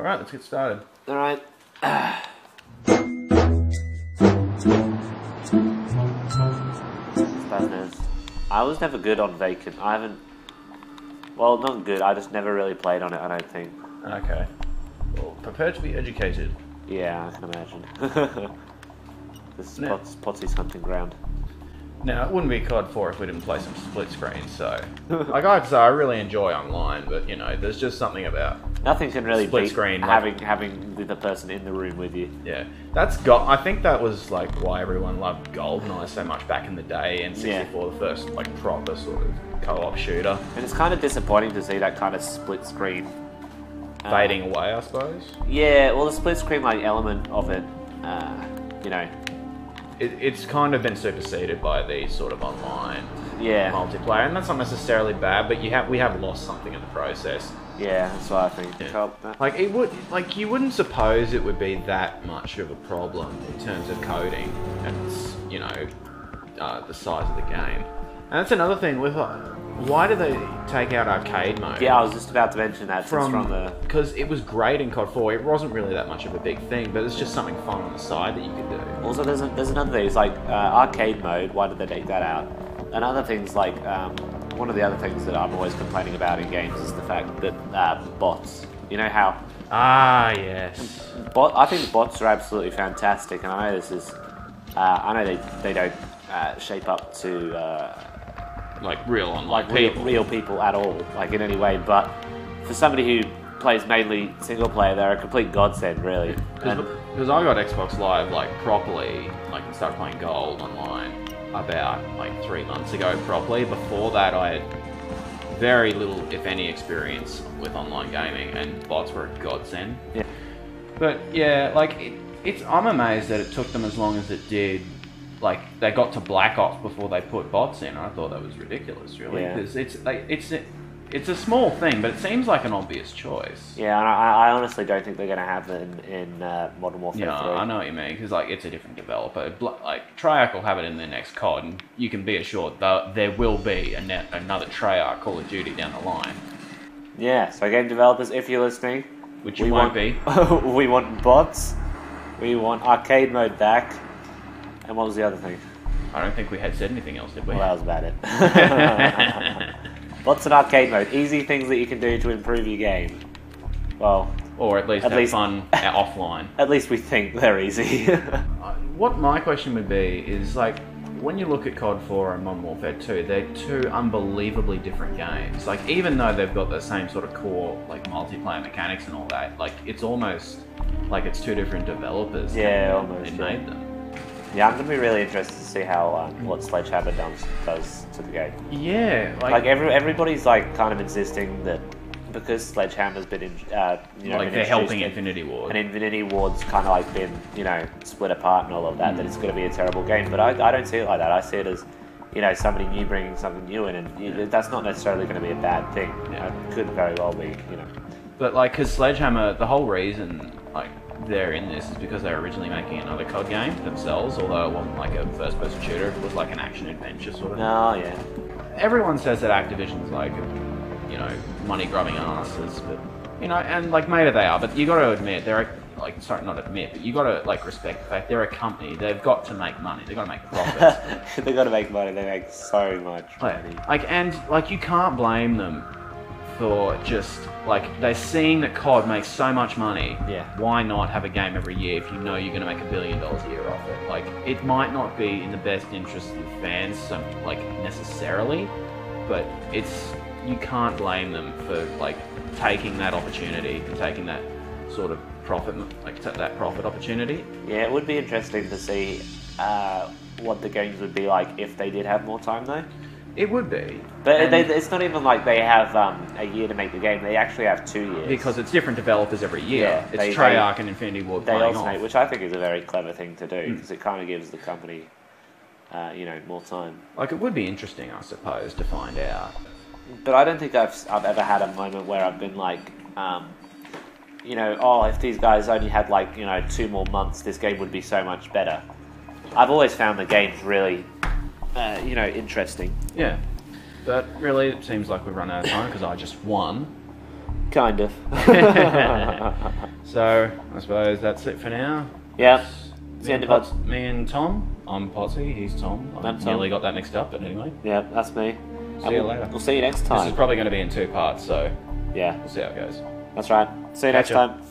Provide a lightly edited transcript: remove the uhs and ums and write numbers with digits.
Alright, let's get started. Alright. I was never good on Vacant. I haven't... Well, not good. I just never really played on it, I don't think. Okay. Well, prepare to be educated. Yeah, I can imagine. This is Pottsy's hunting ground. Now, it wouldn't be COD 4 if we didn't play some split screen, so... like I say, I really enjoy online, but, you know, there's just something about... Nothing can really split beat screen, having the person in the room with you. Yeah. I think that was, like, why everyone loved GoldenEye so much back in the day, and 64, the first, like, proper sort of co-op shooter. And it's kind of disappointing to see that kind of split screen... fading away, I suppose. Yeah, well, the split screen, like, element of it, you know... It's kind of been superseded by the sort of online multiplayer, and that's not necessarily bad, but we have lost something in the process. Yeah, that's what I think. Yeah. Like you wouldn't suppose it would be that much of a problem in terms of coding and you know the size of the game. And that's another thing with why do they take out arcade mode? Yeah, I was just about to mention that because it was great in COD 4. It wasn't really that much of a big thing, but it's just something fun on the side that you could do. Also, there's another thing. It's like arcade mode. Why did they take that out? And other things like one of the other things that I'm always complaining about in games is the fact that bots. You know how? Ah, yes. I think bots are absolutely fantastic, and I know this is. I know they don't shape up to. Like real online people. Real people at all, like in any way, but for somebody who plays mainly single player, they're a complete godsend, really. Because I got Xbox Live like properly, like and started playing Gold online about like 3 months ago properly. Before that, I had very little, if any, experience with online gaming, and bots were a godsend. Yeah. But yeah, like I'm amazed that it took them as long as it did. Like they got to Black Ops before they put bots in. I thought that was ridiculous, really, because it's a small thing, but it seems like an obvious choice. Yeah, and I honestly don't think they're going to have it in Modern Warfare 3. Yeah, I know what you mean, because like it's a different developer. Like Treyarch will have it in their next COD, and you can be assured that there will be another Treyarch Call of Duty down the line. Yeah, so game developers, if you're listening, which you won't be, we want bots, we want arcade mode back. And what was the other thing? I don't think we had said anything else, did we? Well, that was about it. Bots and arcade mode. Easy things that you can do to improve your game. Well... Or at least have fun offline. At least we think they're easy. What my question would be is, like, when you look at COD 4 and Modern Warfare 2, they're two unbelievably different games. Like, even though they've got the same sort of core, like, multiplayer mechanics and all that, like, it's almost like it's two different developers that made them. Yeah, I'm going to be really interested to see how what Sledgehammer does to the game. Yeah, like everybody's like kind of insisting that because Sledgehammer's been in, like they're helping Infinity Ward, and Infinity Ward's kind of like been split apart and all of that, that it's going to be a terrible game. But I don't see it like that. I see it as somebody new bringing something new in, and that's not necessarily going to be a bad thing. Yeah. It could very well be, But like, because Sledgehammer, the whole reason like they're in this is because they're originally making another COD game themselves, although it wasn't like a first-person shooter, it was like an action-adventure sort of thing. Oh, yeah. Everyone says that Activision's like, money-grubbing asses, but, and like maybe they are, but you got to admit, but you got to like respect the fact they're a company, they've got to make money, they've got to make profits. They've got to make money, they make so much money. You can't blame them for just, they're seeing that COD makes so much money. Yeah. Why not have a game every year if you know you're going to make $1 billion a year off it? It might not be in the best interest of the fans, necessarily, but you can't blame them for, taking that opportunity and taking that sort of profit, that profit opportunity. Yeah, it would be interesting to see what the games would be like if they did have more time, though. It would be. But it's not even like they have a year to make the game. They actually have 2 years. Because it's different developers every year. Yeah, it's Treyarch and Infinity Ward playing alternate, off. which I think is a very clever thing to do, because it kind of gives the company, more time. It would be interesting, I suppose, to find out. But I don't think I've ever had a moment where I've been like, if these guys only had 2 more months, this game would be so much better. I've always found the games really... interesting. Yeah, but really it seems like we've run out of time because I just won. Kind of. So I suppose that's it for now. Yeah. It's the end of it. Me and Tom. I'm Pottsy. He's Tom. I I'm Tom. nearly got that mixed up, but anyway. Yeah, that's me. See you later. We'll see you next This time. is probably going to be in 2 parts, so Yeah, we'll see how it goes. that's right. See you Catch next ya. time.